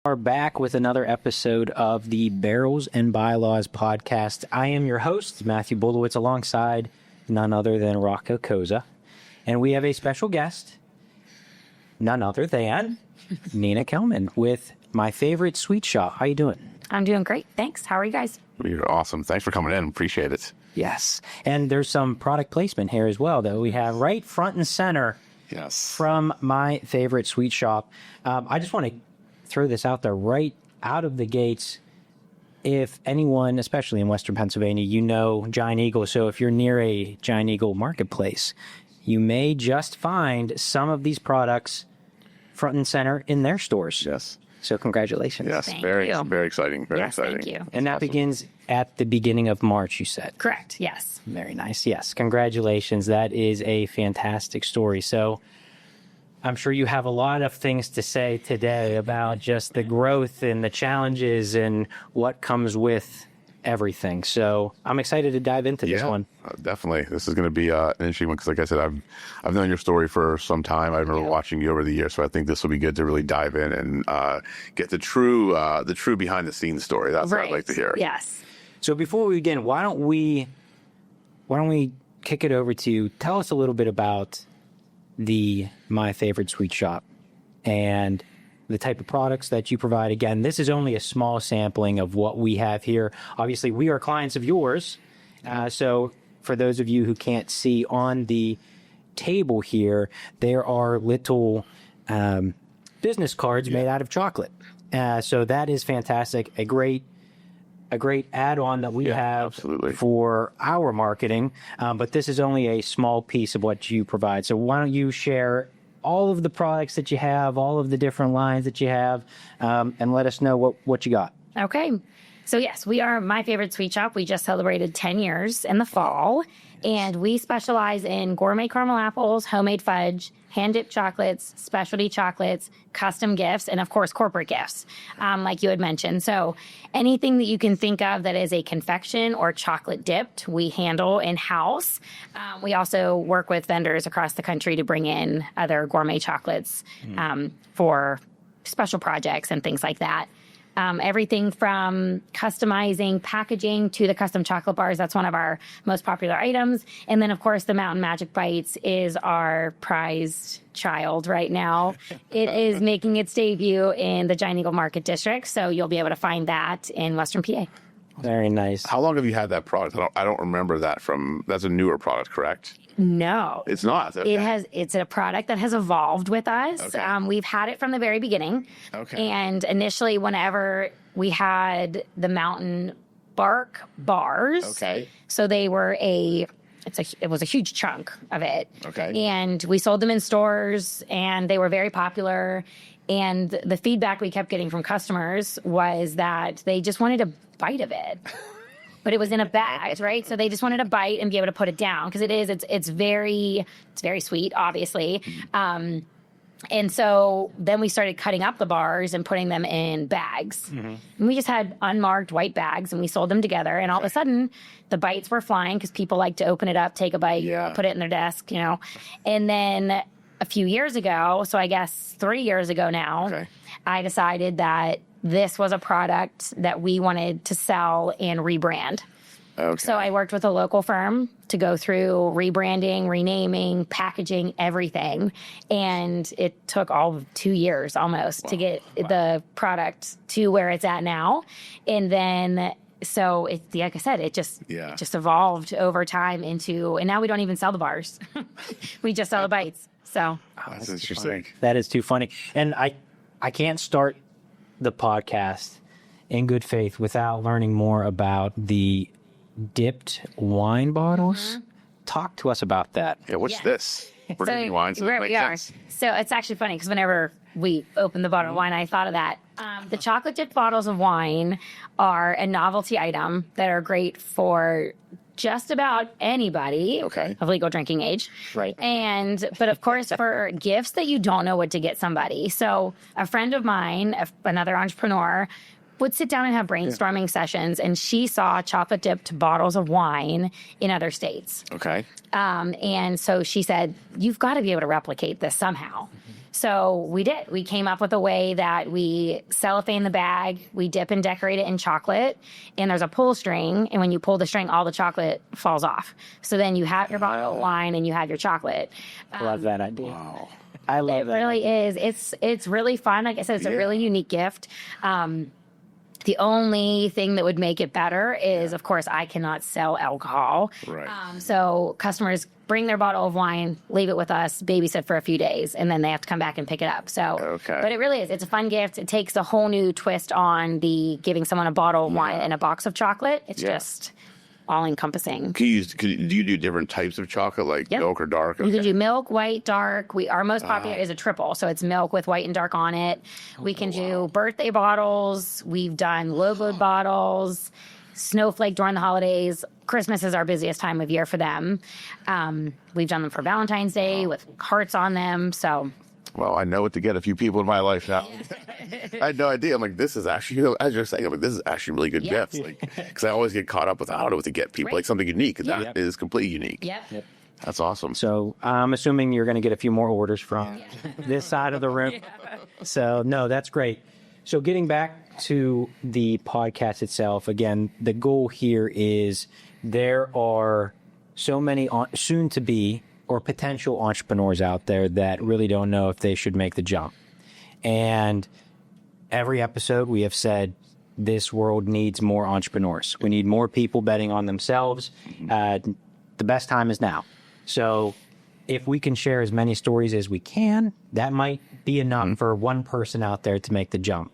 Are back with another episode of the Barrels and Bylaws podcast. I am your host, Matthew Bulowitz, alongside none other than Rocco Koza. And we have a special guest, none other than Nina Kelman with My Favorite Sweet Shoppe. How you doing? I'm doing great. Thanks. How are you guys? You're awesome. Thanks for coming in. Appreciate it. Yes. And there's some product placement here as well, though. We have right front and center from My Favorite Sweet Shoppe. I just want to throw this out there right out of the gates. If anyone, especially in Western Pennsylvania, you know Giant Eagle. So if you're near a Giant Eagle marketplace, you may just find some of these products front and center in their stores. Yes. So congratulations. Yes. Thank Very you. Very exciting. Very exciting. Thank you. And that begins at the beginning of March, you said. Correct. Yes. Very nice. Yes. Congratulations. That is a fantastic story. So I'm sure you have a lot of things to say today about just the growth and the challenges and what comes with everything. So I'm excited to dive into this one. Definitely. This is going to be an interesting one because, like I said, I've known your story for some time. I remember watching you over the years, so I think this will be good to really dive in and get the true behind the scenes story. That's what I'd like to hear. Yes. So before we begin, why don't we kick it over to you? Tell us a little bit about the My Favorite Sweet Shoppe and the type of products that you provide. Again, this is only a small sampling of what we have here. Obviously, we are clients of yours. So for those of you who can't see on the table here, there are little business cards made out of chocolate. So that is fantastic. A great add-on that we have for our marketing. But this is only a small piece of what you provide. So why don't you share all of the products that you have, all of the different lines that you have, and let us know what you got. Okay. So yes, we are My Favorite Sweet Shoppe. We just celebrated 10 years in the fall, and we specialize in gourmet caramel apples, homemade fudge, hand-dipped chocolates, specialty chocolates, custom gifts, and of course, corporate gifts, like you had mentioned. So anything that you can think of that is a confection or chocolate dipped, we handle in-house. We also work with vendors across the country to bring in other gourmet chocolates for special projects and things like that. Everything from customizing packaging to the custom chocolate bars. That's one of our most popular items. And then, of course, the Mountain Magic Bites is our prized child right now. It is making its debut in the Giant Eagle Market District, so you'll be able to find that in Western PA. Very nice. How long have you had that product? I don't remember that that's a newer product, correct? No. It's not. Okay. It's a product that has evolved with us. Okay. We've had it from the very beginning. Okay. And initially, whenever we had the mountain bark bars, so they were it was a huge chunk of it. Okay. And we sold them in stores, and they were very popular. And the feedback we kept getting from customers was that they just wanted a bite of it. But it was in a bag, right? So they just wanted a bite and be able to put it down because it's very sweet, obviously. And so then we started cutting up the bars and putting them in bags. And we just had unmarked white bags, and we sold them together. And all of a sudden, the bites were flying because people like to open it up, take a bite, put it in their desk, And then a few years ago, so I guess 3 years ago now, I decided that this was a product that we wanted to sell and rebrand. Okay. So I worked with a local firm to go through rebranding, renaming, packaging, everything. And it took all of 2 years almost to get the product to where it's at now. And then, so like I said, it just evolved over time and now we don't even sell the bars. We just sell the bites. So that's interesting. That is too funny. And I can't start the podcast in good faith without learning more about the dipped wine bottles. Talk to us about that. Yeah, what's this? We're drinking wine. Where we are. So it's actually funny because whenever we opened the bottle of wine, I thought of that. The chocolate dipped bottles of wine are a novelty item that are great for just about anybody of legal drinking age. Right. But of course, for gifts that you don't know what to get somebody. So a friend of mine, another entrepreneur, would sit down and have brainstorming sessions, and she saw chocolate dipped bottles of wine in other states. Okay. And so she said, you've got to be able to replicate this somehow. So we did. We came up with a way that we cellophane the bag, we dip and decorate it in chocolate, and there's a pull string. And when you pull the string, all the chocolate falls off. So then you have your bottle of wine and you have your chocolate. Love that idea. Wow. I love It that. really is. It's really fun. Like I said, it's a really unique gift. The only thing that would make it better is, of course, I cannot sell alcohol. Right. So customers bring their bottle of wine, leave it with us, babysit for a few days, and then they have to come back and pick it up. So, Okay. But it really is. It's a fun gift. It takes a whole new twist on the giving someone a bottle of wine and a box of chocolate. It's just all encompassing. Do you do different types of chocolate, like milk or dark? You can do milk, white, dark. Our most popular is a triple, so it's milk with white and dark on it. We can do birthday bottles. We've done logoed bottles, snowflake during the holidays. Christmas is our busiest time of year for them. We've done them for Valentine's Day with hearts on them. So. Well, I know what to get a few people in my life now. I had no idea. I'm like, this is actually, as you're saying, I'm like, this is actually really good gifts. Like, because I always get caught up with, I don't know what to get people, like something unique. That is completely unique. Yep. That's awesome. So I'm assuming you're going to get a few more orders from this side of the room. So, no, that's great. So getting back to the podcast itself, again, the goal here is there are so many soon-to-be or potential entrepreneurs out there that really don't know if they should make the jump. And every episode we have said this world needs more entrepreneurs. We need more people betting on themselves. The best time is now. So if we can share as many stories as we can, that might be enough for one person out there to make the jump.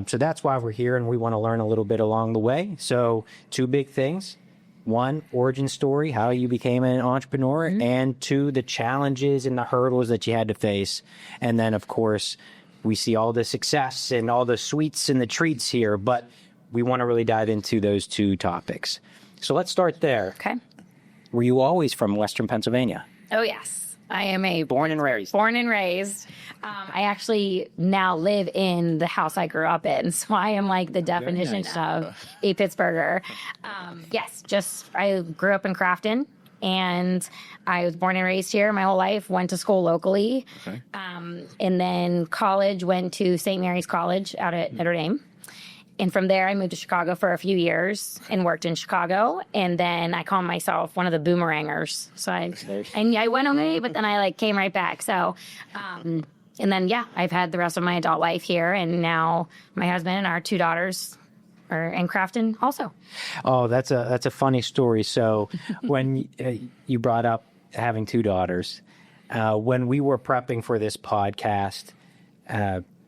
So that's why we're here, and we want to learn a little bit along the way. So 2 big things. 1, origin story, how you became an entrepreneur, and 2, the challenges and the hurdles that you had to face. And then, of course, we see all the success and all the sweets and the treats here, but we want to really dive into those 2 topics. So let's start there. Okay. Were you always from Western Pennsylvania? Oh, yes. I am Born and raised. I actually now live in the house I grew up in, so I am like the definition of a Pittsburgher. Yes, I grew up in Crafton, and I was born and raised here my whole life, went to school locally, and then college, went to St. Mary's College out at Notre Dame. And from there, I moved to Chicago for a few years and worked in Chicago. And then I call myself one of the boomerangers. So I went away, but then I came right back. So, and then, I've had the rest of my adult life here. And now my husband and our 2 daughters are in Crafton also. Oh, that's a funny story. So when you brought up having 2 daughters, when we were prepping for this podcast,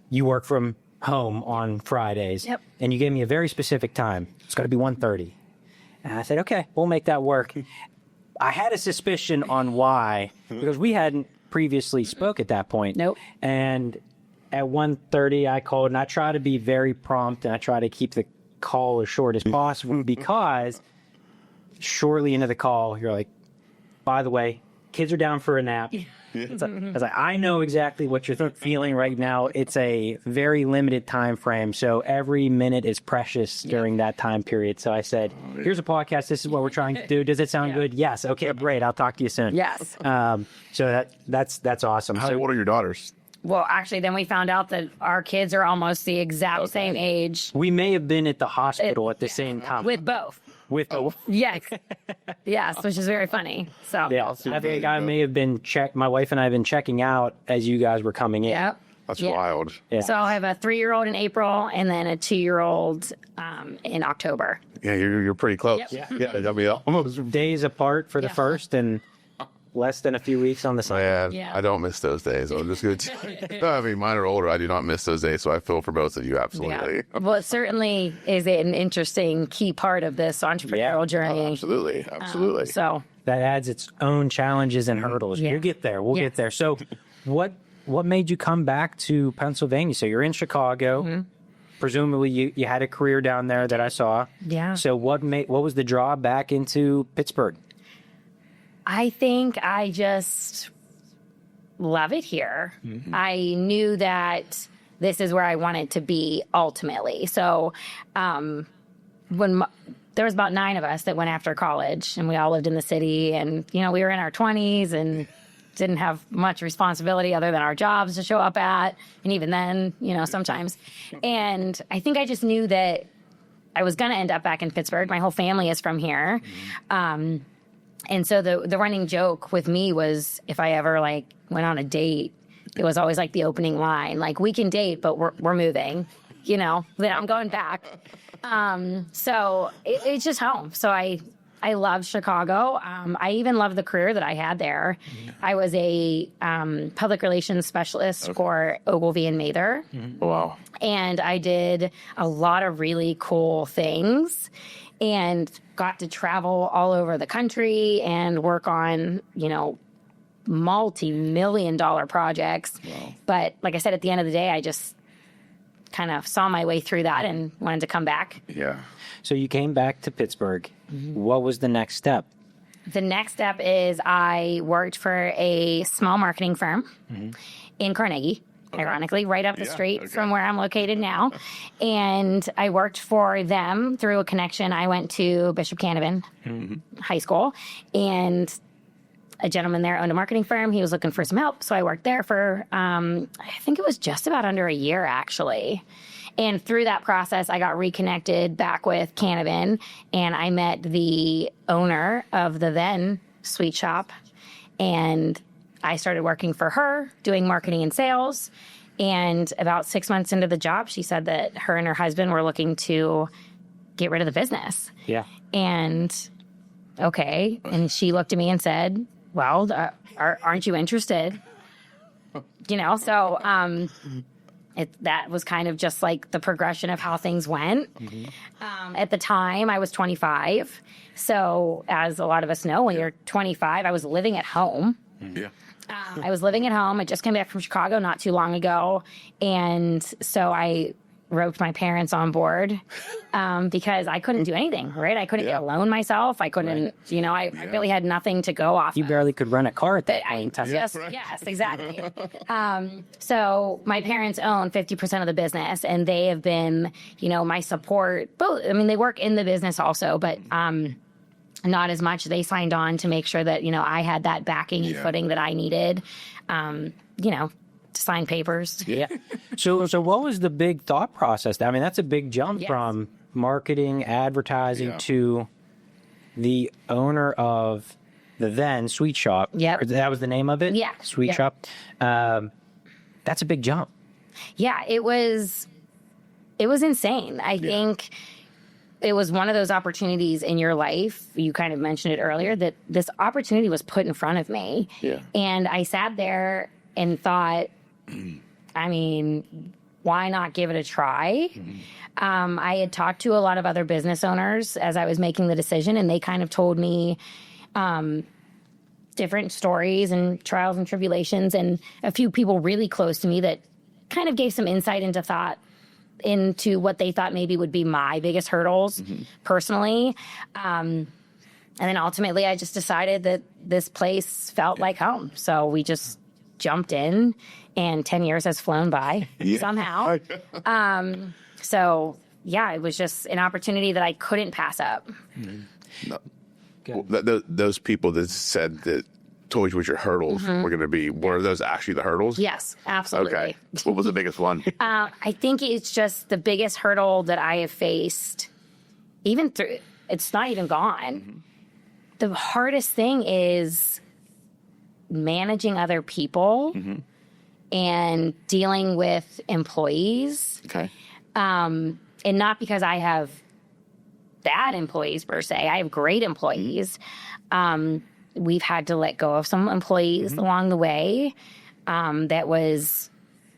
you work from home on Fridays. Yep. And you gave me a very specific time. It's got to be 1:30. And I said, okay, we'll make that work. I had a suspicion on why, because we hadn't previously spoke at that point. Nope. And at 1:30, I called, and I try to be very prompt, and I try to keep the call as short as possible, because shortly into the call, you're like, by the way, kids are down for a nap. I was like, I know exactly what you're feeling right now. It's a very limited time frame, so every minute is precious during that time period. So I said, here's a podcast. This is what we're trying to do. Does it sound good? Yes. Okay, great. I'll talk to you soon. Yes. So that's awesome. How old are your daughters? Well, actually, then we found out that our kids are almost the exact same age. We may have been at the hospital at the same time. With both. Yes. Yes, which is very funny. So Yeah, I think I may have been my wife and I have been checking out as you guys were coming in. Yep. That's wild. Yeah. So I'll have a 3-year-old in April and then a 2-year-old in October. Yeah, you're pretty close. Yep. Yeah, I mean, almost. Days apart for the first and less than a few weeks on the second. Man, Yeah. I don't miss those days. I'm just good. I mean, mine are older. I do not miss those days, so I feel for both of you. Absolutely. Yeah. Well, it certainly is an interesting key part of this entrepreneurial journey. Absolutely. Absolutely. So That adds its own challenges and hurdles. Yeah. We'll get there. We'll get there. So what made you come back to Pennsylvania? So you're in Chicago. Presumably you had a career down there that I saw. Yeah. So what was the draw back into Pittsburgh? I think I just love it here. I knew that this is where I wanted to be ultimately. So when there was about 9 of us that went after college, and we all lived in the city, and we were in our 20s, and didn't have much responsibility other than our jobs to show up at. And even then, sometimes. And I think I just knew that I was going to end up back in Pittsburgh. My whole family is from here. And so the running joke with me was if I ever went on a date, it was always the opening line, we can date, but we're moving, then I'm going back. So it's just home. So I love Chicago. I even love the career that I had there. I was a public relations specialist for Ogilvy and Mather. Wow. And I did a lot of really cool things and got to travel all over the country and work on, multi-million-dollar projects. Wow. But like I said, at the end of the day, I just kind of saw my way through that and wanted to come back. Yeah. So you came back to Pittsburgh. What was the next step? The next step is I worked for a small marketing firm in Carnegie, ironically, right up the street from where I'm located now. And I worked for them through a connection. I went to Bishop Canevin High School, and a gentleman there owned a marketing firm. He was looking for some help. So I worked there for, I think it was just about under a year, actually. And through that process, I got reconnected back with Canevin, and I met the owner of the then Sweet Shoppe. And I started working for her, doing marketing and sales. And about 6 months into the job, she said that her and her husband were looking to get rid of the business. Yeah. And okay. And she looked at me and said, well, aren't you interested? So that was kind of just the progression of how things went. At the time, I was 25. So as a lot of us know, when you're 25, I was living at home. Yeah. I was living at home. I just came back from Chicago not too long ago. And so I roped my parents on board because I couldn't do anything, right? I couldn't get a loan myself. I couldn't, I really had nothing to go off You of. barely could run a car at that point. Yes, exactly. So my parents own 50% of the business, and they have been, my support. Both, they work in the business also, but not as much. They signed on to make sure that, I had that backing and footing that I needed, to sign papers. Yeah. So what was the big thought process? That's a big jump from marketing, advertising to the owner of the then Sweet Shoppe. Yep. That was the name of it? Yeah. Sweet Shoppe. That's a big jump. Yeah, it was insane. I think it was one of those opportunities in your life. You kind of mentioned it earlier that this opportunity was put in front of me. Yeah. And I sat there and thought, why not give it a try? I had talked to a lot of other business owners as I was making the decision, and they kind of told me different stories and trials and tribulations, and a few people really close to me that kind of gave some insight into what they thought maybe would be my biggest hurdles personally. And then ultimately I just decided that this place felt like home. So we just jumped in, and 10 years has flown by somehow. So yeah, it was just an opportunity that I couldn't pass up. No. Well, those people that said that told you what your hurdles were going to be, were those actually the hurdles? Yes, absolutely. Okay. What was the biggest one? I think it's just the biggest hurdle that I have faced, it's not even gone. The hardest thing is managing other people and dealing with employees. Okay. And not because I have bad employees per se. I have great employees. We've had to let go of some employees along the way. That was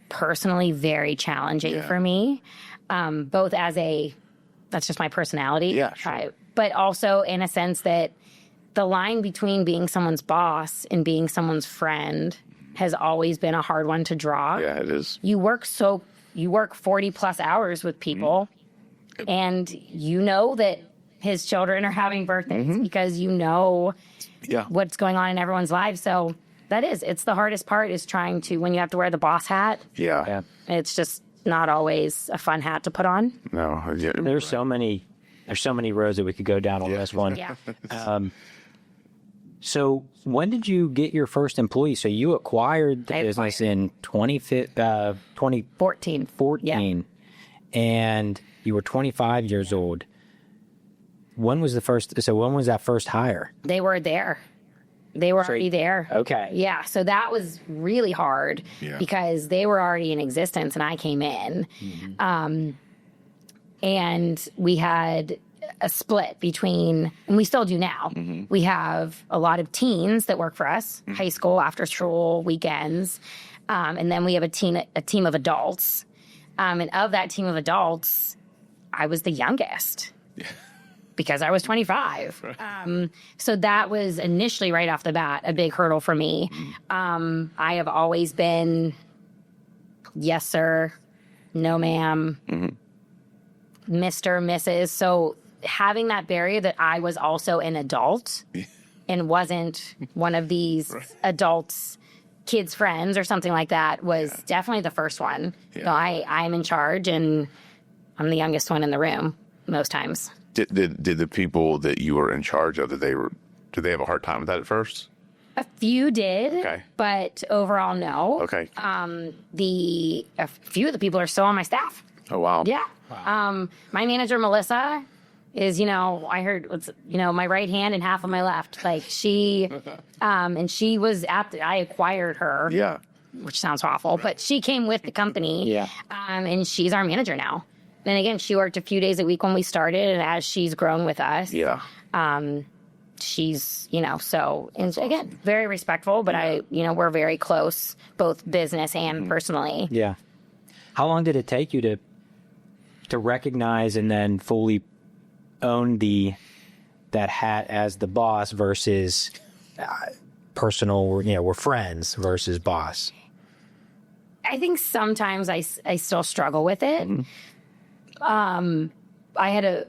personally very challenging for me, both that's just my personality. Yeah, sure. But also in a sense that the line between being someone's boss and being someone's friend has always been a hard one to draw. Yeah, it is. You work 40 plus hours with people, and that his children are having birthdays because what's going on in everyone's lives. So it's the hardest part is trying to, when you have to wear the boss hat. Yeah. It's just not always a fun hat to put on. No. Yeah. There's so many roads that we could go down on this one. Yeah. So when did you get your first employee? So you acquired the business in 2014, 14. And you were 25 years old. When was that first hire? They were there. They were already there. Okay. Yeah. So that was really hard because they were already in existence and I came in. And we had a split between, and we still do now. We have a lot of teens that work for us, high school, after school, weekends. And then we have a team of adults. And of that team of adults, I was the youngest. Because I was 25. So that was initially right off the bat a big hurdle for me. I have always been yes, sir, no, ma'am, Mr., Mrs. So having that barrier that I was also an adult and wasn't one of these adults, kids' friends or something like that was definitely the first one. So I'm in charge and I'm the youngest one in the room most times. Did the people that you were in charge of, did they have a hard time with that at first? A few did, but overall, no. Okay. A few of the people are still on my staff. Oh, wow. Yeah. Wow. My manager, Melissa, is, I heard, my right hand and half of my left. Like she, and she was I acquired her. Yeah. Which sounds awful, but she came with the company. Yeah. And she's our manager now. And again, she worked a few days a week when we started, and as she's grown with us, she's, so, and again, very respectful, but we're very close, both business and personally. Yeah. How long did it take you to recognize and then fully own that hat as the boss versus personal, we're friends versus boss? I think sometimes I still struggle with it. I had a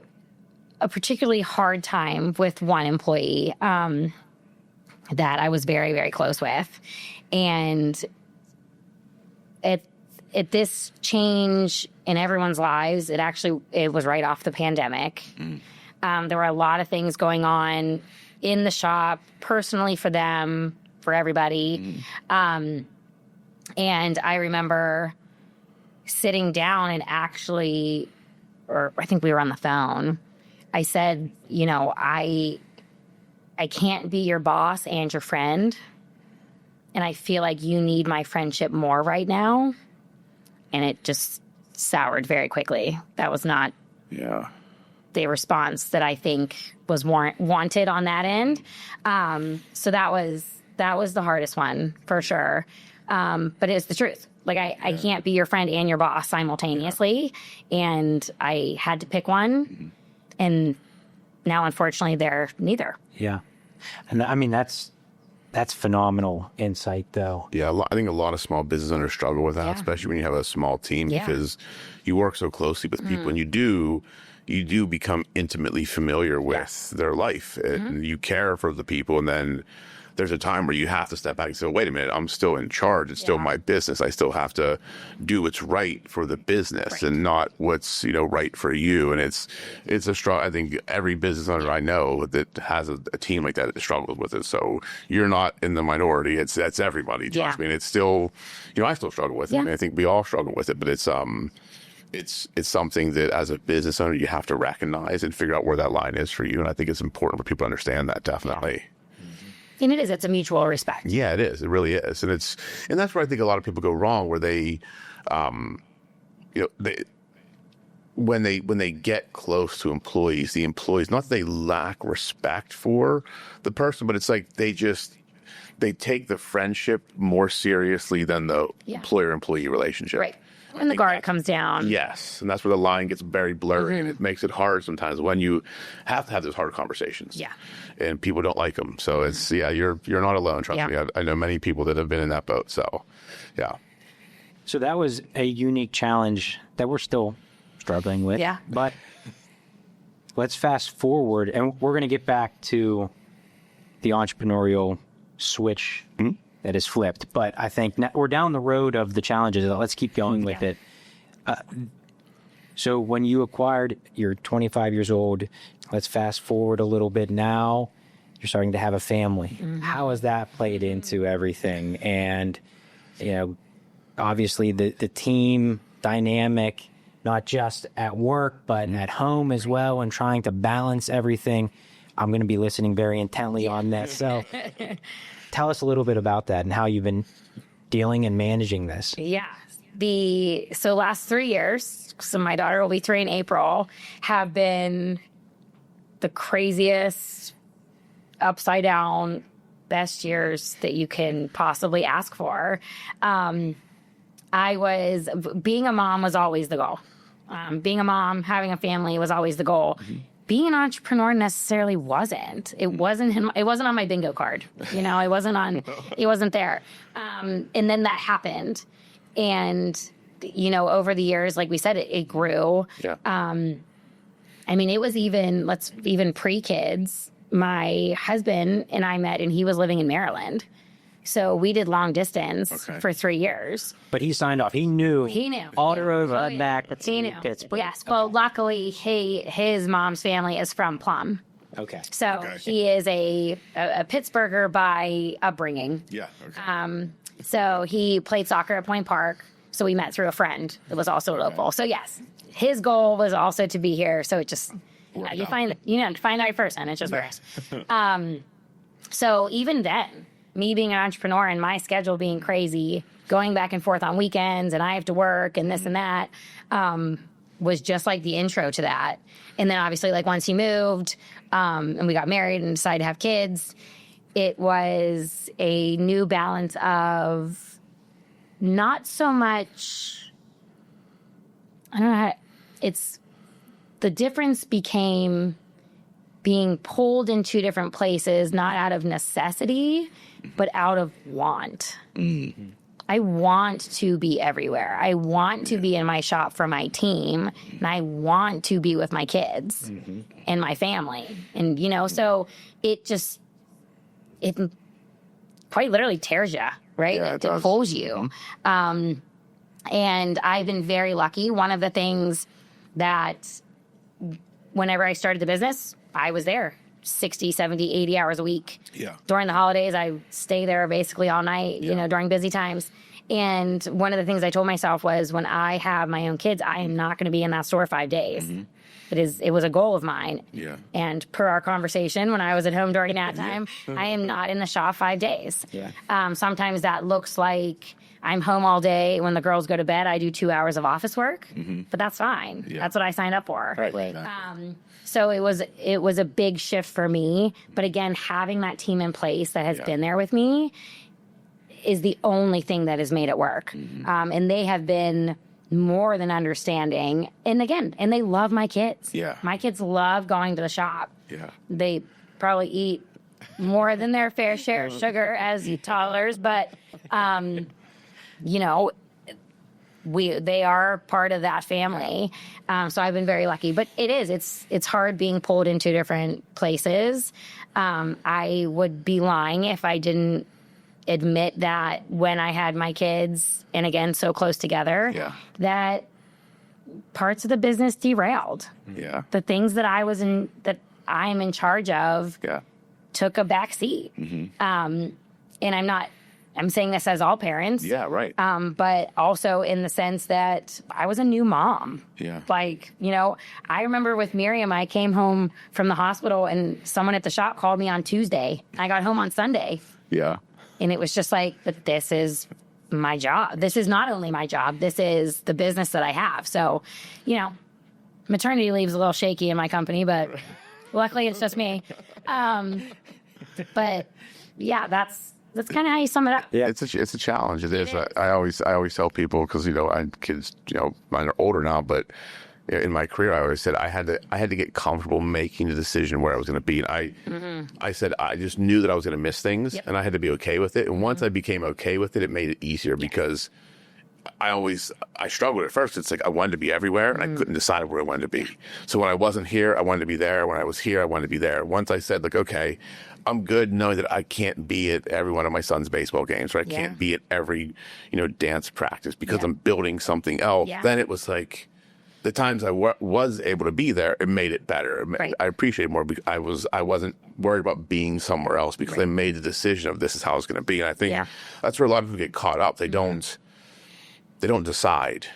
particularly hard time with one employee that I was very, very close with. And at this change in everyone's lives, it was right off the pandemic. There were a lot of things going on in the shop, personally for them, for everybody. And I remember sitting down and or I think we were on the phone. I said, I can't be your boss and your friend. And I feel like you need my friendship more right now. And it just soured very quickly. That was not the response that I think was wanted on that end. So that was the hardest one for sure. But it's the truth. Like I can't be your friend and your boss simultaneously. And I had to pick one. And now, unfortunately, they're neither. Yeah. And I mean, that's phenomenal insight, though. Yeah. I think a lot of small business owners struggle with that, especially when you have a small team, because you work so closely with people and you do become intimately familiar with their life and you care for the people. And then there's a time where you have to step back and say, wait a minute, I'm still in charge. It's still my business. I still have to do what's right for the business and not what's, right for you. And it's a struggle. I think every business owner I know that has a team like that struggles with it. So you're not in the minority. That's everybody. Trust me. And it's still, I still struggle with it. I mean, I think we all struggle with it, but it's something that as a business owner, you have to recognize and figure out where that line is for you. And I think it's important for people to understand that, definitely. Yeah. And it is. It's a mutual respect. Yeah, it is. It really is. And that's where I think a lot of people go wrong, where they, when they get close to employees, the employees, not that they lack respect for the person, but it's like they take the friendship more seriously than the employer-employee relationship. Right. When the guard comes down. Yes. And that's where the line gets very blurry and it makes it hard sometimes when you have to have those hard conversations. Yeah. And people don't like them. So it's, you're not alone. Trust me. I know many people that have been in that boat. So, yeah. So that was a unique challenge that we're still struggling with. Yeah. But let's fast forward and we're going to get back to the entrepreneurial switch that is flipped. But I think we're down the road of the challenges. Let's keep going with it. So when you acquired, you're 25 years old. Let's fast forward a little bit now. you're starting to have a family. How has that played into everything? And, obviously the team dynamic, not just at work, but at home as well, and trying to balance everything. I'm going to be listening very intently on this. So tell us a little bit about that and how you've been dealing and managing this. Yeah. So last 3 years, so my daughter will be 3 in April, have been the craziest, upside down, best years that you can possibly ask for. Being a mom was always the goal. Being a mom, having a family was always the goal. Being an entrepreneur necessarily wasn't. It wasn't on my bingo card. It wasn't there. And then that happened. And, over the years, like we said, it grew. Yeah. It was even pre-kids. My husband and I met, and he was living in Maryland. So we did long distance for 3 years. But he signed off. He knew. All the roads led back to Pittsburgh. Yes. Well, luckily, his mom's family is from Plum. Okay. So he is a Pittsburgher by upbringing. Yeah. Okay. So he played soccer at Point Park. So we met through a friend that was also local. So yes, his goal was also to be here. So it just, you find the right person. It just works. So even then, me being an entrepreneur and my schedule being crazy, going back and forth on weekends, and I have to work and this and that, was just like the intro to that. And then obviously, like once he moved, and we got married and decided to have kids, it was a new balance of not so much, I don't know the difference became being pulled in two different places, not out of necessity, but out of want. Mm-hmm. I want to be everywhere. I want to be in my shop for my team, and I want to be with my kids and my family. And, so it quite literally tears you, right? Yeah, it pulls you. And I've been very lucky. One of the things that whenever I started the business, I was there 60, 70, 80 hours a week. Yeah. During the holidays, I stay there basically all night, during busy times. And one of the things I told myself was when I have my own kids, I am not going to be in that store 5 days. It was a goal of mine. Yeah. And per our conversation, when I was at home during that time, I am not in the shop 5 days. Yeah. Sometimes that looks like I'm home all day. When the girls go to bed, I do 2 hours of office work, but that's fine. Yeah. That's what I signed up for. Right. Exactly. So it was a big shift for me. But again, having that team in place that has been there with me is the only thing that has made it work. And they have been more than understanding. And again, they love my kids. Yeah. My kids love going to the shop. Yeah. They probably eat more than their fair share of sugar as toddlers, but they are part of that family. So I've been very lucky, but it's hard being pulled into different places. I would be lying if I didn't admit that when I had my kids, and again, so close together, that parts of the business derailed. Yeah. The things that I'm in charge of took a back seat. And I'm saying this as all parents. Yeah, right. But also in the sense that I was a new mom. Yeah. I remember with Miriam, I came home from the hospital and someone at the shop called me on Tuesday. I got home on Sunday. Yeah. And it was just like, but this is my job. This is not only my job. This is the business that I have. So, maternity leave is a little shaky in my company, but luckily it's just me. But yeah, that's kind of how you sum it up. Yeah, it's a challenge. It is. I always tell people because I have kids. Mine are older now, but in my career, I always said I had to get comfortable making the decision where I was going to be. And I said I just knew that I was going to miss things, and I had to be okay with it. And once I became okay with it, it made it easier because I struggled at first. It's like I wanted to be everywhere, and I couldn't decide where I wanted to be. So when I wasn't here, I wanted to be there. When I was here, I wanted to be there. Once I said, okay, I'm good knowing that I can't be at every one of my son's baseball games, or I can't be at every, dance practice because I'm building something else. Yeah. Then it was like, the times I was able to be there, it made it better. Right. I appreciate it more because I wasn't worried about being somewhere else because I made the decision of this is how it's going to be. And I think that's where a lot of people get caught up. They don't decide.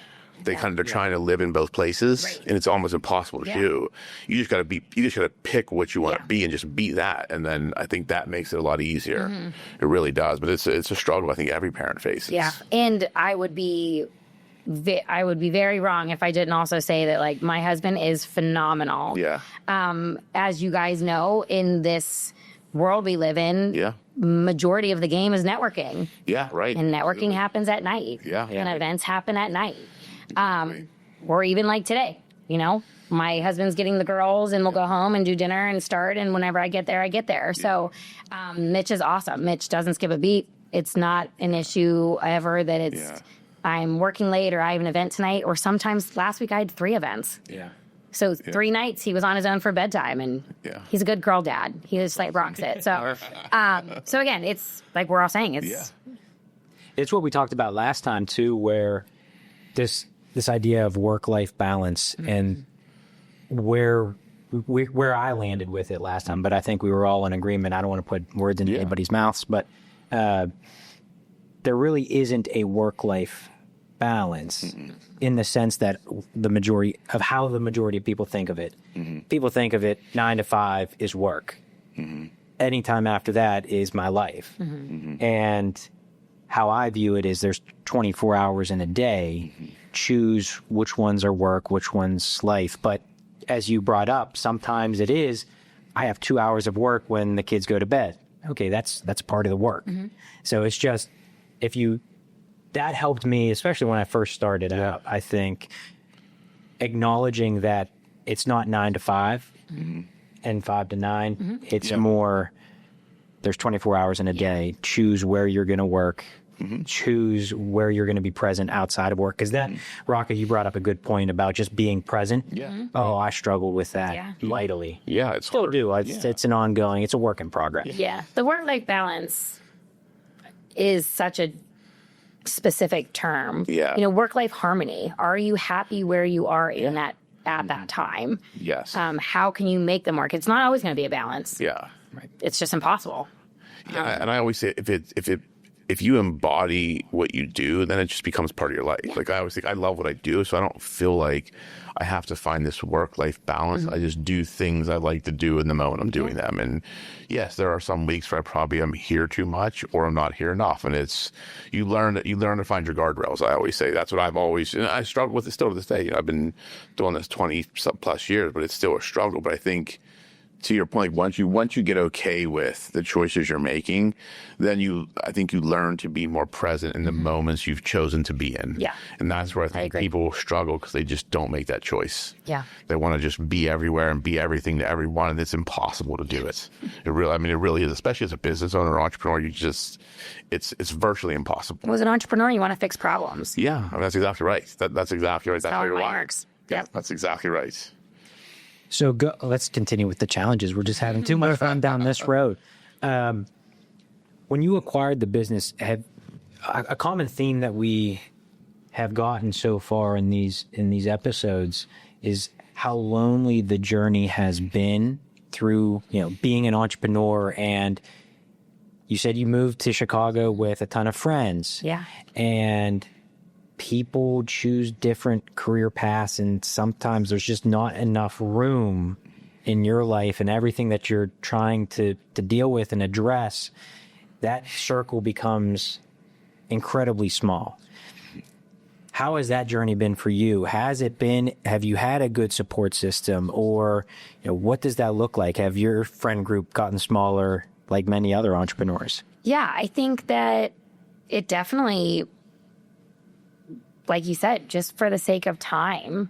They they're trying to live in both places, and it's almost impossible to do. You just got to pick what you want to be and just be that. And then I think that makes it a lot easier. It really does. But it's a struggle I think every parent faces. Yeah. And I would be very wrong if I didn't also say that, like, my husband is phenomenal. Yeah. As you guys know, in this world we live in, majority of the game is networking. Yeah, right. And networking happens at night. Yeah. And events happen at night. Or even like today, my husband's getting the girls and we'll go home and do dinner and start. And whenever I get there, I get there. So Mitch is awesome. Mitch doesn't skip a beat. It's not an issue ever that it's I'm working late or I have an event tonight. Or sometimes last week I had 3 events. Yeah. So 3 nights he was on his own for bedtime, and he's a good girl dad. He just like rocks it. So, so again, it's like we're all saying, it's what we talked about last time too, where this idea of work-life balance and where I landed with it last time, but I think we were all in agreement. I don't want to put words in anybody's mouths, but there really isn't a work-life balance in the sense that the majority of people think of it. People think of it 9 to 5 is work. Anytime after that is my life. And how I view it is there's 24 hours in a day. Choose which ones are work, which one's life. But as you brought up, sometimes it is, I have 2 hours of work when the kids go to bed. Okay, that's part of the work. So it's just, that helped me, especially when I first started out, I think, acknowledging that it's not 9 to 5 and 5 to 9. It's more, there's 24 hours in a day. Choose where you're going to work. Choose where you're going to be present outside of work. Because that, Rocka, you brought up a good point about just being present. Oh, I struggled with that mightily. Yeah, it's still hard. do. It's an ongoing, it's a work in progress. Yeah. The work-life balance is such a specific term. Work-life harmony. Are you happy where you are in that at that time? Yes. How can you make them work? It's not always going to be a balance. Yeah. It's just impossible. And I always say if you embody what you do, then it just becomes part of your life. Like I always think, I love what I do, so I don't feel like I have to find this work-life balance. I just do things I like to do in the moment I'm doing them. And yes, there are some weeks where I probably am here too much or I'm not here enough. And it's, you learn to find your guardrails. I always say that's what I've always, and I struggle with it still to this day. I've been doing this 20 plus years, but it's still a struggle. But I think, to your point, once you get okay with the choices you're making, then I think you learn to be more present in the moments you've chosen to be in. Yeah. And that's where I think people struggle because they just don't make that choice. Yeah. They want to just be everywhere and be everything to everyone, and it's impossible to do it. It really is, especially as a business owner or entrepreneur. It's virtually impossible. As an entrepreneur, you want to fix problems. Yeah, that's exactly right. That's exactly right. That's how it you're works. Yeah, that's exactly right. So let's continue with the challenges. We're just having too much fun down this road. When you acquired the business, a common theme that we have gotten so far in these episodes is how lonely the journey has been through, being an entrepreneur. And you said you moved to Chicago with a ton of friends. Yeah. And people choose different career paths, and sometimes there's just not enough room in your life and everything that you're trying to deal with and address. That circle becomes incredibly small. How has that journey been for you? Have you had a good support system, or what does that look like? Have your friend group gotten smaller like many other entrepreneurs? Yeah, I think that it definitely, like you said, just for the sake of time,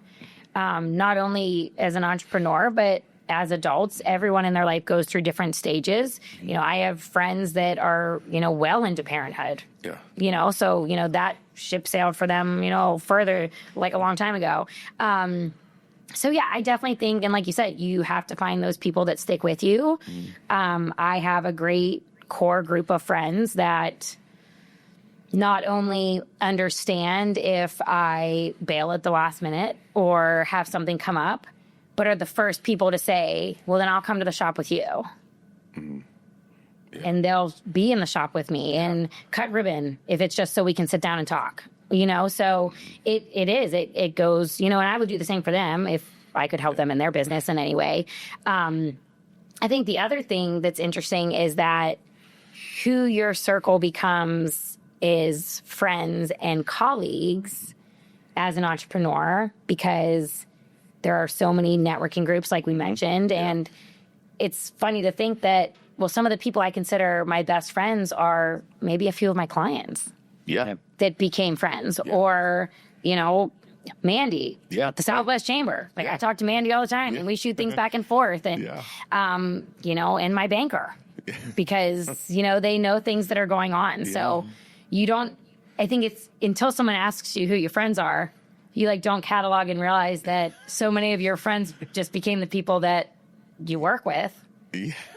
not only as an entrepreneur, but as adults, everyone in their life goes through different stages. I have friends that are, well into parenthood. Yeah. So, that ship sailed for them, further, like a long time ago. So, yeah, I definitely think, and like you said, you have to find those people that stick with you. I have a great core group of friends that not only understand if I bail at the last minute or have something come up, but are the first people to say, well, then I'll come to the shop with you. Mm-hmm. Yeah. And they'll be in the shop with me and cut ribbon if it's just so we can sit down and talk, so it goes, and I would do the same for them if I could help them in their business in any way. I think the other thing that's interesting is that who your circle becomes is friends and colleagues as an entrepreneur, because there are so many networking groups like we mentioned. And it's funny to think that, well, some of the people I consider my best friends are maybe a few of my clients that became friends, or, Mandy at the Southwest Chamber. I talk to Mandy all the time and we shoot things back and forth, and, and my banker, because, they know things that are going on. So I think it's until someone asks you who your friends are, you don't catalog and realize that so many of your friends just became the people that you work with.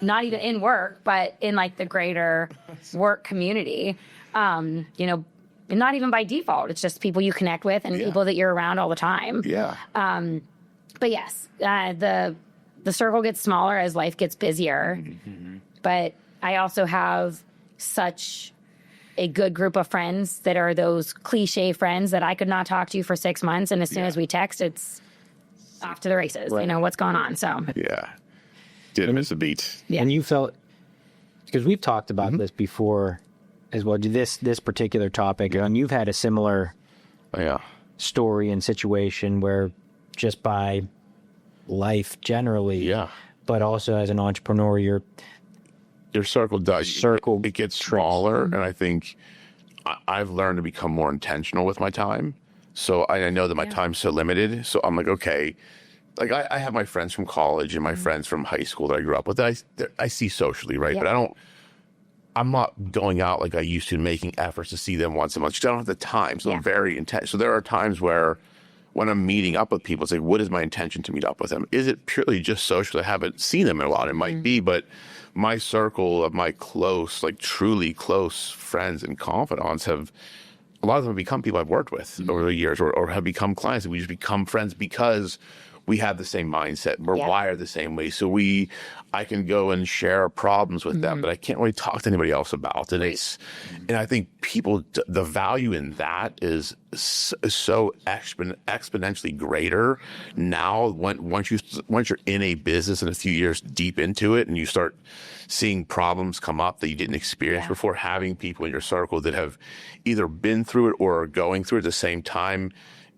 Not even in work, but in the greater work community, and not even by default. It's just people you connect with and people that you're around all the time. Yeah. But yes, the circle gets smaller as life gets busier. Mm-hmm. But I also have such a good group of friends that are those cliche friends that I could not talk to for 6 months. And as soon as we text, it's off to the races. Right. What's going on. So didn't miss a beat. Yeah. And you felt, because we've talked about this before as well, this particular topic, and you've had a similar story and situation where just by life generally, but also as an entrepreneur, your circle it gets smaller. And I think I've learned to become more intentional with my time. So I know that my time's so limited. So I'm okay. I have my friends from college and my friends from high school that I grew up with that I see socially, right? But I'm not going out like I used to, making efforts to see them once a month. I don't have the time, so I'm very intense. So there are times where when I'm meeting up with people, it's what is my intention to meet up with them? Is it purely just social? I haven't seen them in a while. It might be, but my circle of my close, truly close friends and confidants a lot of them have become people I've worked with over the years, or have become clients, and we just become friends because we have the same mindset. We're wired the same way. So I can go and share problems with them, but I can't really talk to anybody else about it. And I think the value in that is so exponentially greater now once you're in a business and a few years deep into it, and you start seeing problems come up that you didn't experience before. Having people in your circle that have either been through it or are going through it at the same time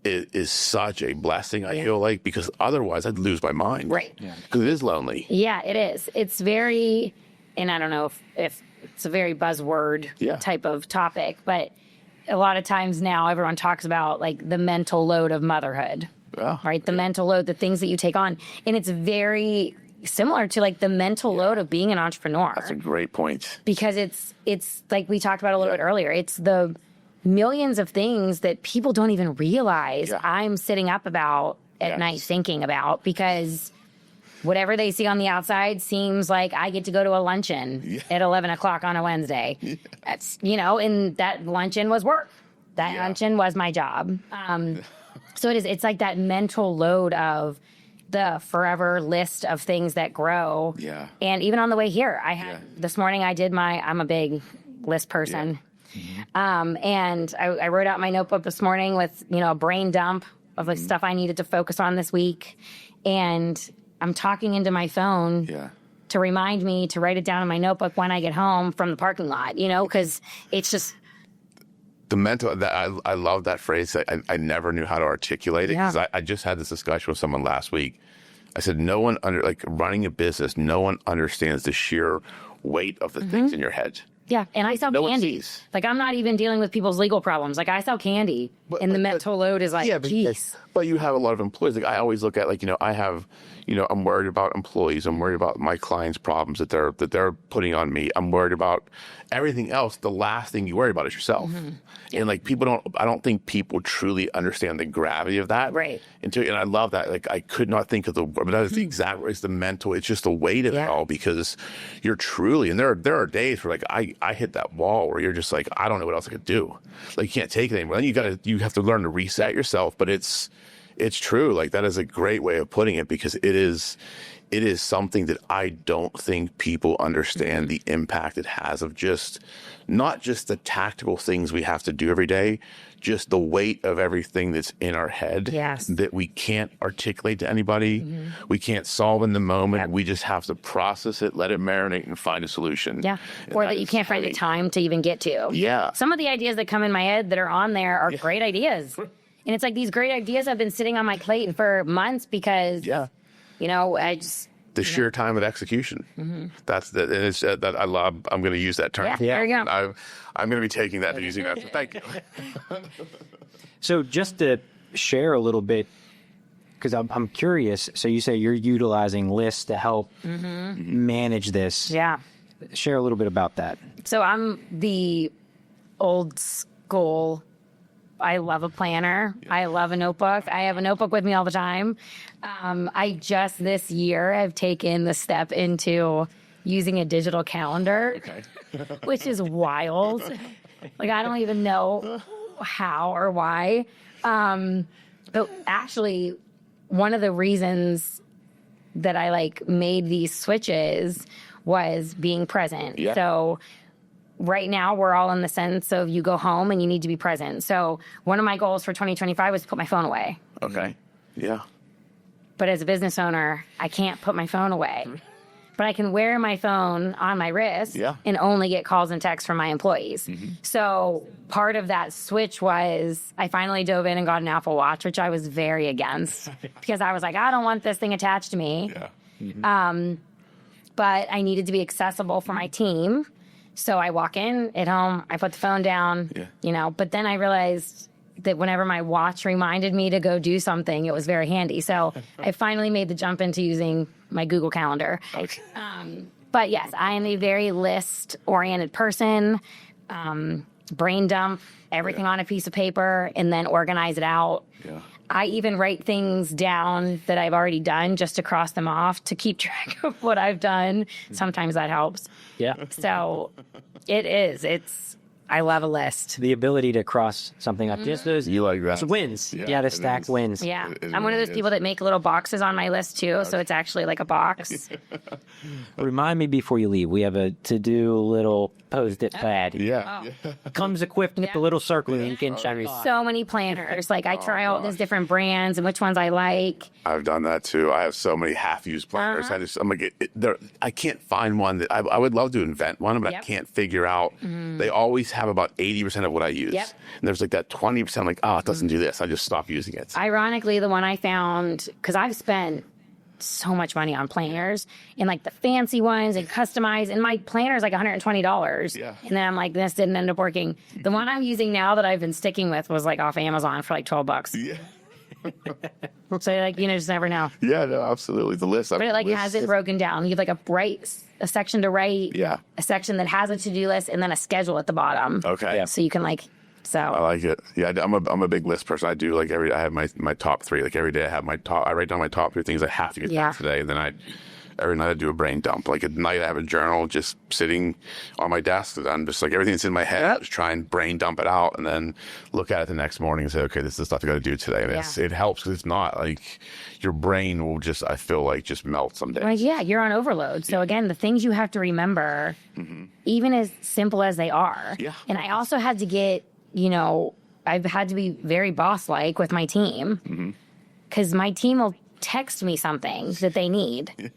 is such a blessing, I feel like, because otherwise I'd lose my mind. Right. Because it is lonely. Yeah, it is. It's very, and I don't know if it's a very buzzword type of topic, but a lot of times now everyone talks about the mental load of motherhood, right? The mental load, the things that you take on. And it's very similar to the mental load of being an entrepreneur. That's a great point. Because it's like we talked about a little bit earlier. It's the millions of things that people don't even realize I'm sitting up about at night thinking about, because whatever they see on the outside seems like I get to go to a luncheon at 11 o'clock on a Wednesday. That's, and that luncheon was work. That luncheon was my job. So it's that mental load of the forever list of things that grow. Yeah. And even on the way here, this morning I'm a big list person. Yeah. Mm-hmm. And I wrote out my notebook this morning with, a brain dump of stuff I needed to focus on this week. And I'm talking into my phone to remind me to write it down in my notebook when I get home from the parking lot, because it's just the mental. I love that phrase. I never knew how to articulate it, because I just had this discussion with someone last week. I said, no one running a business, no one understands the sheer weight of the things in your head. Yeah, and I sell candy. I'm not even dealing with people's legal problems. I sell candy, and the mental load is geez. But you have a lot of employees. I always look at I have, I'm worried about employees. I'm worried about my clients' problems that they're putting on me. I'm worried about everything else. The last thing you worry about is yourself. Mm-hmm. Yeah. And I don't think people truly understand the gravity of that. Right. And I love that. I could not think of the word, but that is the exact word. It's the mental. It's just the weight of it all, because you're truly, and there are days where like I hit that wall where you're just like, I don't know what else I could do. Like, you can't take it anymore. Then you have to learn to reset yourself. But it's true. Like, that is a great way of putting it, because it is something that I don't think people understand the impact it has of just not just the tactical things we have to do every day, just the weight of everything that's in our head that we can't articulate to anybody. We can't solve in the moment. We just have to process it, let it marinate, and find a solution. Yeah. Or that you can't find the time to even get to. Yeah. Some of the ideas that come in my head that are on there are great ideas. And it's like these great ideas have been sitting on my plate for months because, you know, I just... The sheer time of execution. That's the, and it's that I love. I'm going to use that term. Yeah, there you go. I'm going to be taking that and using that. So thank you. So just to share a little bit, because I'm curious. So you say you're utilizing lists to help manage this. Yeah. Share a little bit about that. So I'm the old school. I love a planner. I love a notebook. I have a notebook with me all the time. I just this year have taken the step into using a digital calendar, which is wild. Like, I don't even know how or why. But actually, one of the reasons that I like made these switches was being present. Yeah. So right now, we're all in the sense of you go home and you need to be present. So one of my goals for 2025 was to put my phone away. Okay. Yeah. But as a business owner, I can't put my phone away. But I can wear my phone on my wrist and only get calls and texts from my employees. So part of that switch was I finally dove in and got an Apple Watch, which I was very against because I was like, I don't want this thing attached to me. But I needed to be accessible for my team. So I walk in at home, I put the phone down, you know, but then I realized that whenever my watch reminded me to go do something, it was very handy. So I finally made the jump into using my Google Calendar. But yes, I am a very list-oriented person. Brain dump everything on a piece of paper and then organize it out. I even write things down that I've already done just to cross them off to keep track of what I've done. Sometimes that helps. So I love a list. The ability to cross something up, just those You like that? wins. The stacked wins. Yeah. I'm one of those people that make little boxes on my list too. So it's actually like a box. Remind me before you leave, we have a to-do little post-it pad. Comes equipped with the little circle you can shine. So many planners. Like I try out these different brands and which ones I like. I've done that too. I have so many half-used planners. I'm like, I can't find one that I would love to invent one, but I can't figure out. They always have about 80% of what I use. And there's like that 20%. I'm like, oh, it doesn't do this. I just stop using it. Ironically, the one I found, because I've spent so much money on planners and like the fancy ones and customized, and my planner is like $120. And then I'm like, this didn't end up working. The one I'm using now that I've been sticking with was like off Amazon for like $12. So like, you know, just never know. No, absolutely. The list. But it like has it broken down. You have like a section to write, a section that has a to-do list, and then a schedule at the bottom. So you can like, I like it. I'm a big list person. I do like I have my top 3. Like every day I have I write down my top 3 things I have to get done today. And then every night I do a brain dump. Like at night I have a journal just sitting on my desk. And I'm just like everything that's in my head, just try and brain dump it out and then look at it the next morning and say, okay, this is the stuff I got to do today. And it helps because it's not like your brain will just, I feel like, just melt someday. Like, you're on overload. So again, the things you have to remember, even as simple as they are. And I also had to get, you know, I've had to be very boss-like with my team because my team will text me something that they need.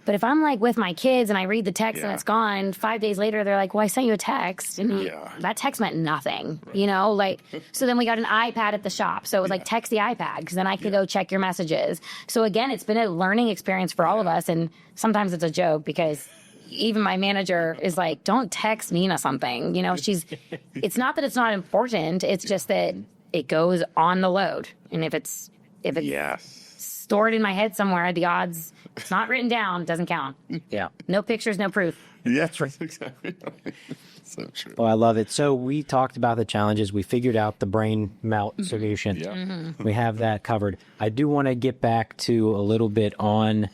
But if I'm like with my kids and I read the text and it's gone, 5 days later, they're like, well, I sent you a text. And that text meant nothing, you know, like, so then we got an iPad at the shop. So it was like, text the iPad because then I could go check your messages. So again, it's been a learning experience for all of us. And sometimes it's a joke because even my manager is like, don't text Nina something, you know, it's not that it's not important. It's just that it goes on the load. And if it's stored in my head somewhere, the odds it's not written down doesn't count. No pictures, no proof. That's right. Exactly. So true. Oh, I love it. So we talked about the challenges. We figured out the brain melt solution. We have that covered. I do want to get back to a little bit on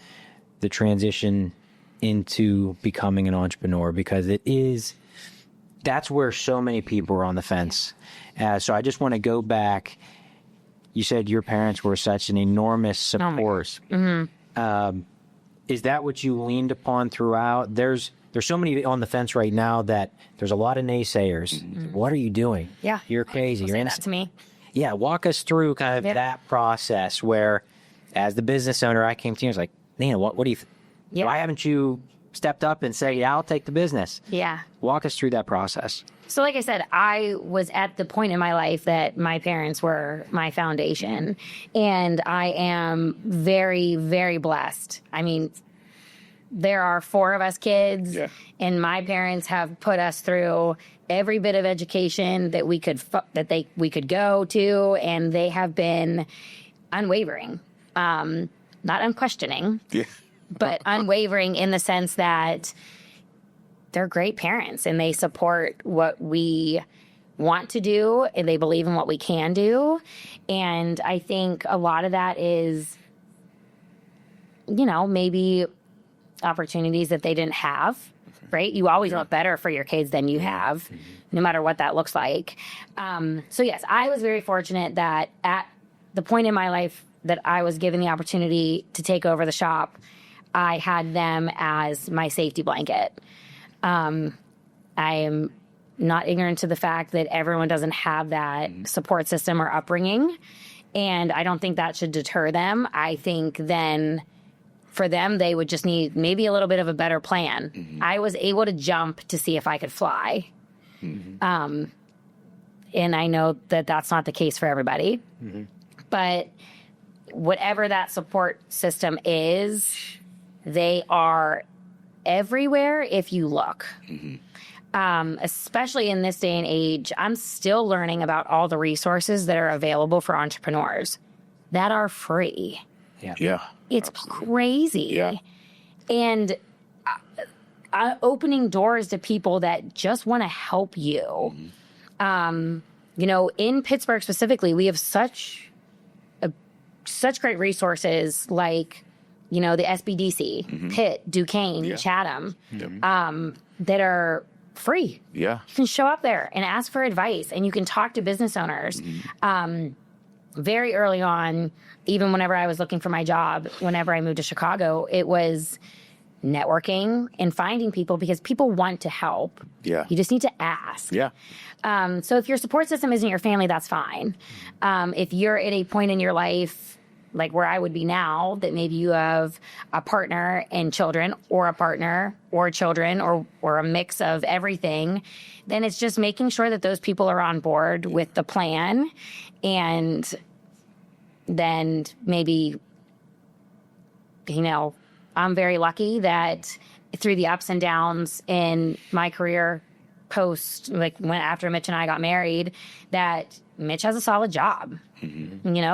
the transition into becoming an entrepreneur because it is that's where so many people are on the fence. So I just want to go back. You said your parents were such an enormous support. Is that what you leaned upon throughout? There's so many on the fence right now that there's a lot of naysayers. What are you doing? Yeah. You're crazy. You're say that to me. Yeah, walk us through kind of that process where, as the business owner, I came to you and was like, Nina, what do you why haven't you stepped up and said, yeah, I'll take the business? Yeah. Walk us through that process. So like I said, I was at the point in my life that my parents were my foundation. And I am very, very blessed. I mean, there are 4 of us kids, and my parents have put us through every bit of education that we could we could go to, and they have been unwavering, not unquestioning, but unwavering in the sense that they're great parents and they support what we want to do and they believe in what we can do. And I think a lot of that is, maybe opportunities that they didn't have, right? You always want better for your kids than you have, no matter what that looks like. So yes, I was very fortunate that at the point in my life that I was given the opportunity to take over the shop, I had them as my safety blanket. I am not ignorant to the fact that everyone doesn't have that support system or upbringing, and I don't think that should deter them. I think then for them, they would just need maybe a little bit of a better plan. I was able to jump to see if I could fly. And I know that that's not the case for everybody. But whatever that support system is, they are everywhere if you look. Especially in this day and age, I'm still learning about all the resources that are available for entrepreneurs that are free. It's crazy. And opening doors to people that just want to help you. In Pittsburgh specifically, we have such great resources like, the SBDC, Pitt, Duquesne, Chatham, that are free. You can show up there and ask for advice, and you can talk to business owners. Very early on, even whenever I was looking for my job, whenever I moved to Chicago, it was networking and finding people because people want to help. You just need to ask. So if your support system isn't your family, that's fine. If you're at a point in your life, like where I would be now, that maybe you have a partner and children, or a partner or children, or a mix of everything, then it's just making sure that those people are on board with the plan. And then maybe, I'm very lucky that through the ups and downs in my career after Mitch and I got married, that Mitch has a solid job.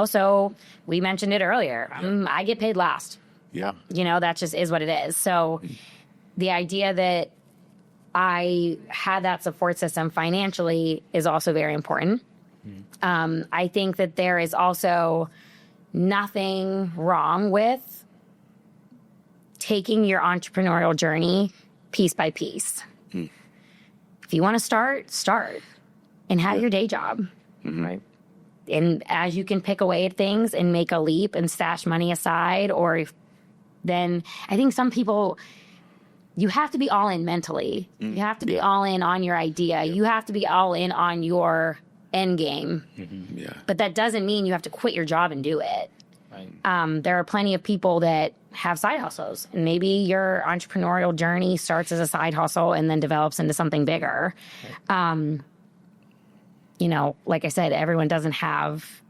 So we mentioned it earlier. I get paid last. That just is what it is. So the idea that I had that support system financially is also very important. I think that there is also nothing wrong with taking your entrepreneurial journey piece by piece. If you want to start and have your day job. Right. And as you can pick away at things and make a leap and stash money aside, then I think some people, you have to be all in mentally. You have to be all in on your idea. You have to be all in on your end game. But that doesn't mean you have to quit your job and do it. Right. There are plenty of people that have side hustles, and maybe your entrepreneurial journey starts as a side hustle and then develops into something bigger. Right. Like I said, everyone doesn't have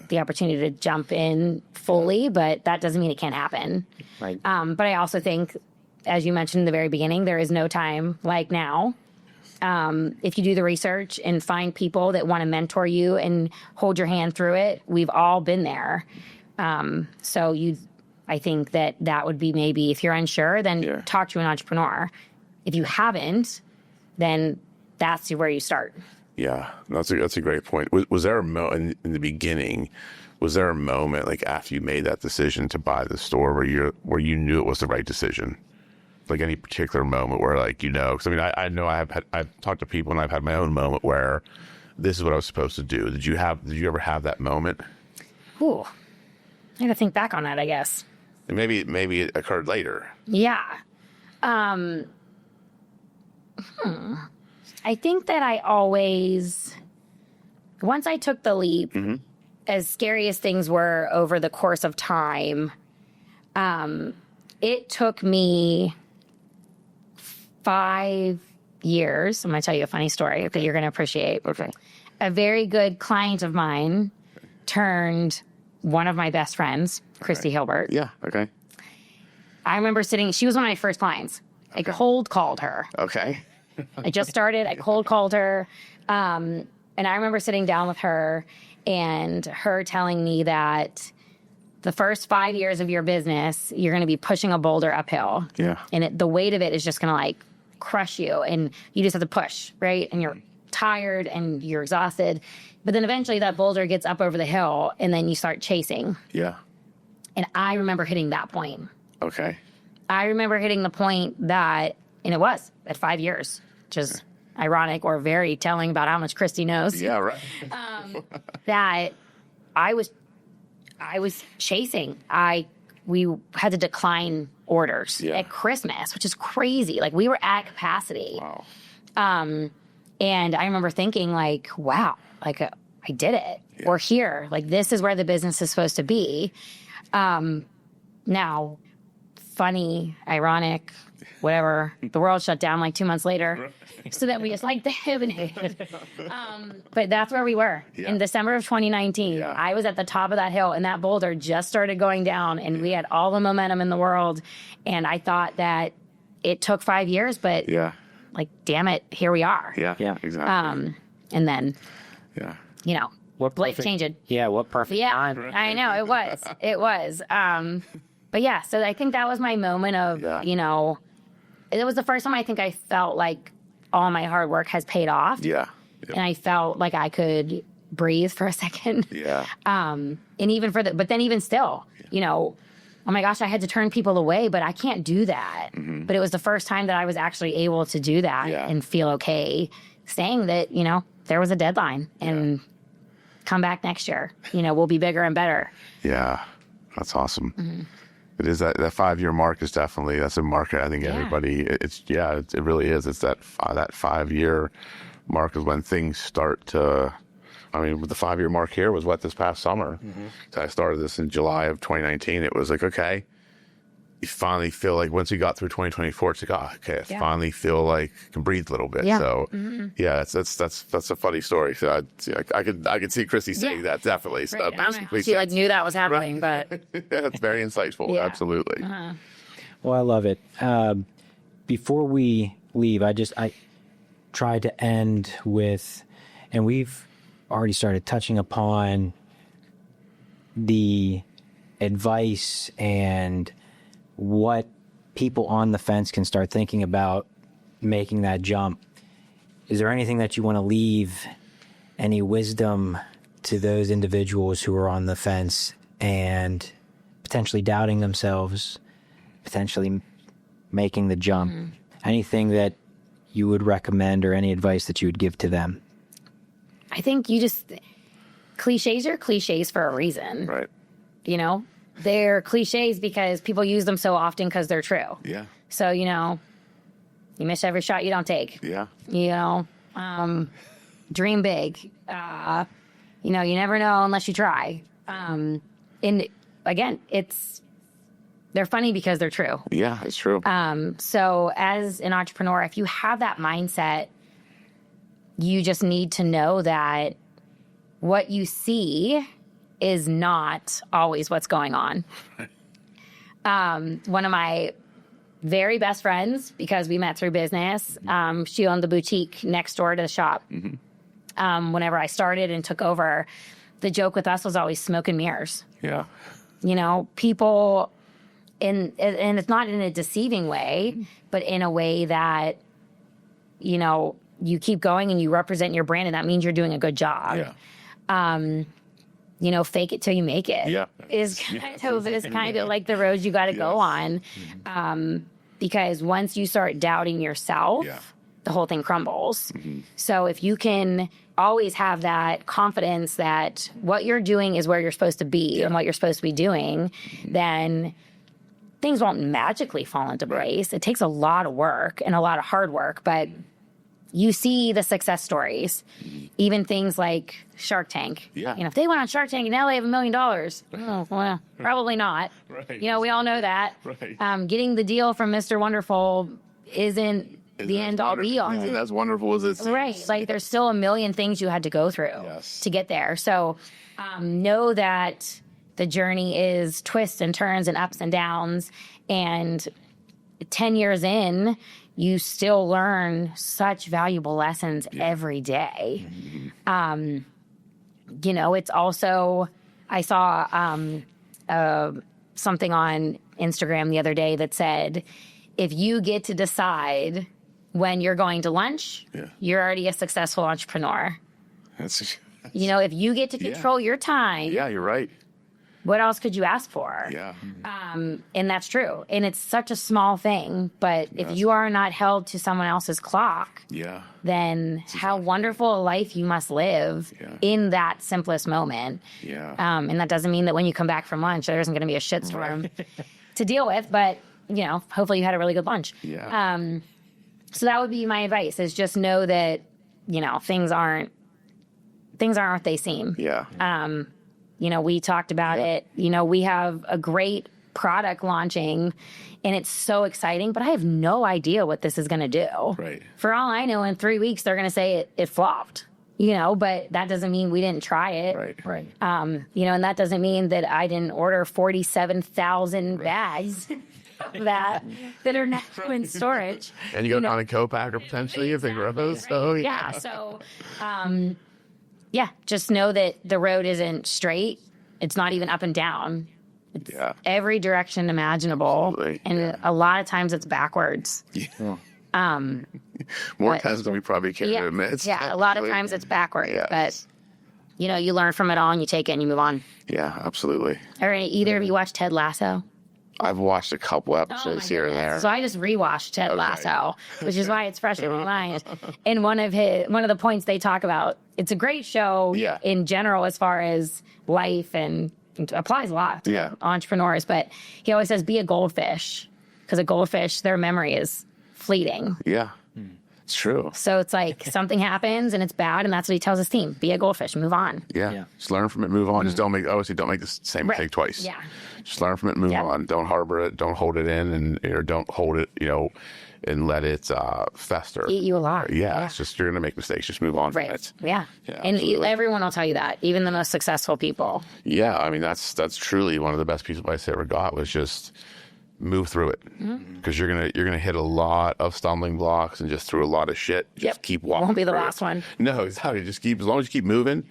the opportunity to jump in fully, but that doesn't mean it can't happen. Right. But I also think, as you mentioned in the very beginning, there is no time like now. If you do the research and find people that want to mentor you and hold your hand through it, we've all been there. I think that would be, maybe if you're unsure, then talk to an entrepreneur. If you haven't, then that's where you start. Yeah, that's a great point. Was there in the beginning? Was there a moment like after you made that decision to buy the store where you knew it was the right decision? like any particular moment where like, because I mean, I know I've talked to people and I've had my own moment where this is what I was supposed to do. Did you ever have that moment? Ooh, I gotta think back on that, I guess. And maybe it occurred later. Yeah. I think that I always, once I took the leap, as scary as things were over the course of time, it took me 5 years. I'm going to tell you a funny story that you're going to appreciate. Okay. A very good client of mine turned one of my best friends, Christy Hilbert. Yeah. Okay. I remember she was one of my first clients. I cold called her. Okay. I just started. I cold called her. And I remember sitting down with her and her telling me that the first 5 years of your business, you're going to be pushing a boulder uphill. Yeah. And the weight of it is just going to like crush you. And you just have to push, right? And you're tired and you're exhausted. But then eventually that boulder gets up over the hill and then you start chasing. Yeah. And I remember hitting that point. Okay. I remember hitting the point that, and it was at 5 years, which is ironic or very telling about how much Christy knows. Yeah, right. That I was chasing. We had to decline orders at Christmas, which is crazy. Like we were at capacity. Wow. And I remember thinking like, wow, like I did it. Yeah. We're here. Like this is where the business is supposed to be. Now, funny, ironic, whatever. The world shut down like 2 months later. So that we just like the but that's where we were in December of 2019. Yeah. I was at the top of that hill and that boulder just started going down and we had all the momentum in the world. And I thought that it took 5 years, but like, damn it, here we are. Yeah, exactly. And then, what life changing. Yeah, what perfect time. I know, it was. It was. But yeah, so I think that was my moment of, it was the first time I think I felt like all my hard work has paid off. Yeah. And I felt like I could breathe for a second. Yeah. And even but then even still, oh my gosh, I had to turn people away, but I can't do that. Mm-hmm. But it was the first time that I was actually able to do that and feel okay saying that, there was a deadline and come back next year. We'll be bigger and better. Yeah. That's awesome. Mm-hmm. It is that 5 year mark is definitely, that's a marker. I think everybody, it really is. It's that 5 year mark is when things start to, the 5 year mark here was this past summer. Mm-hmm. So I started this in July of 2019. It was like, okay, you finally feel like once you got through 2024, it's like, I finally feel like I can breathe a little bit. Yeah. So that's a funny story. So I could see Christy saying that definitely. So right. She knew that was happening, but it's very insightful. Yeah. Absolutely. Uh-huh. Well, I love it. Before we leave, I tried to end with, and we've already started touching upon the advice and what people on the fence can start thinking about making that jump. Is there anything that you want to leave, any wisdom to those individuals who are on the fence and potentially doubting themselves, potentially making the jump? Mm-hmm. Anything that you would recommend or any advice that you would give to them? I think cliches are cliches for a reason. Right. They're cliches because people use them so often because they're true. Yeah. So, you miss every shot you don't take. Yeah. Dream big. You never know unless you try. And again, they're funny because they're true. Yeah, it's true. So as an entrepreneur, if you have that mindset, you just need to know that what you see is not always what's going on. One of my very best friends, because we met through business, she owned the boutique next door to the shop. Mm-hmm. Whenever I started and took over, the joke with us was always smoke and mirrors. Yeah. People, and it's not in a deceiving way, but in a way that, you keep going and you represent your brand, and that means you're doing a good job. Yeah. Fake it till you make it. Yeah. Is kind of like the road you got to go on. because once you start doubting yourself, the whole thing crumbles. So if you can always have that confidence that what you're doing is where you're supposed to be and what you're supposed to be doing, then things won't magically fall into place. It takes a lot of work and a lot of hard work, but you see the success stories, even things like Shark Tank. Yeah. You know, if they went on Shark Tank and now they have $1 million, oh, well, probably not. Right. You know, we all know that. Right. Getting the deal from Mr. Wonderful isn't the end all be all. Isn't as wonderful as it's Right. Like there's still a million things you had to go through to get there. So know that the journey is twists and turns and ups and downs. And 10 years in, you still learn such valuable lessons every day. You know, it's also, I saw something on Instagram the other day that said, if you get to decide when you're going to lunch, you're already a successful entrepreneur. You know, if you get to control your time, you're right. what else could you ask for? Yeah. And that's true. And it's such a small thing, but if you are not held to someone else's clock, then how wonderful a life you must live in that simplest moment. And that doesn't mean that when you come back from lunch, there isn't going to be a shitstorm to deal with, but you know, hopefully you had a really good lunch. So that would be my advice, is just know that, you know, things aren't what they seem. You know, we talked about it. You know, we have a great product launching and it's so exciting, but I have no idea what this is going to do. For all I know, in 3 weeks, they're going to say it flopped, you know, but that doesn't mean we didn't try it. You know, and that doesn't mean that I didn't order 47,000 bags that are now in storage. And you got on a co-packer potentially if they grow those. So So, just know that the road isn't straight. It's not even up and down. It's every direction imaginable. And a lot of times it's backwards. More times than we probably care to admit. A lot of times it's backwards. But, you know, you learn from it all and you take it and you move on. Absolutely. Or either of you watch Ted Lasso? I've watched a couple episodes here and there. So I just rewatched Ted Lasso, which is why it's fresh in my mind. And one of the points they talk about, it's a great show in general as far as life, and it applies a lot to entrepreneurs. But he always says, be a goldfish, because a goldfish, their memory is fleeting. It's true. So it's like something happens and it's bad, and that's what he tells his team: be a goldfish, move on. Just learn from it, move on. Just don't make the same mistake twice. Just learn from it, move on. Don't harbor it. Don't hold it in, or don't hold it, you know, and let it fester. Eat you alive. It's just, you're gonna make mistakes. Just move on from it. And everyone will tell you that, even the most successful people. I mean, that's truly one of the best pieces of advice I ever got, was just move through it, because you're gonna hit a lot of stumbling blocks and just through a lot of shit. Just keep walking. Won't be the last one. No, exactly. Just as long as you keep moving,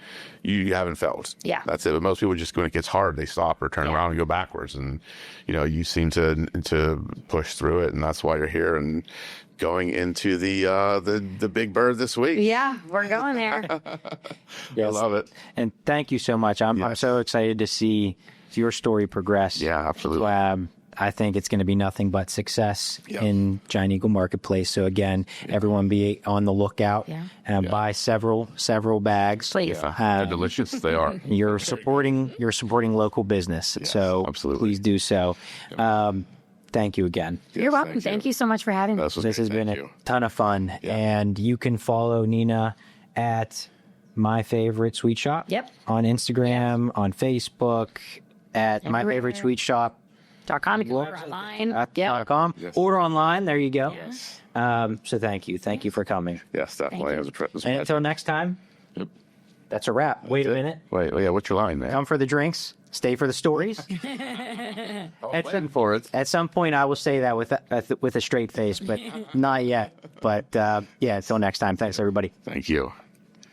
you haven't failed. That's it. But most people just, when it gets hard, they stop or turn around and go backwards. And you know, you seem to push through it, and that's why you're here and going into the big bird this week. We're going there. I love it. And thank you so much. I'm so excited to see your story progress. Absolutely. I think it's going to be nothing but success in Giant Eagle Marketplace. So again, everyone be on the lookout and buy several bags. Please. They're delicious. They are. You're supporting local business. So please do so. Thank you again. You're welcome. Thank you so much for having me. This has been a ton of fun. And you can follow Nina at My Favorite Sweet Shoppe on Instagram, on Facebook, at My Favorite Sweet Shoppe. .com. You can order online. .com. Order online. There you go. So thank you. Thank you for coming. Yes, definitely. It was and until next time, that's a wrap. Wait a minute. Wait, what's your line, man? Come for the drinks. Stay for the stories. At some point, I will say that with a straight face, but not yet. But until next time. Thanks, everybody. Thank you.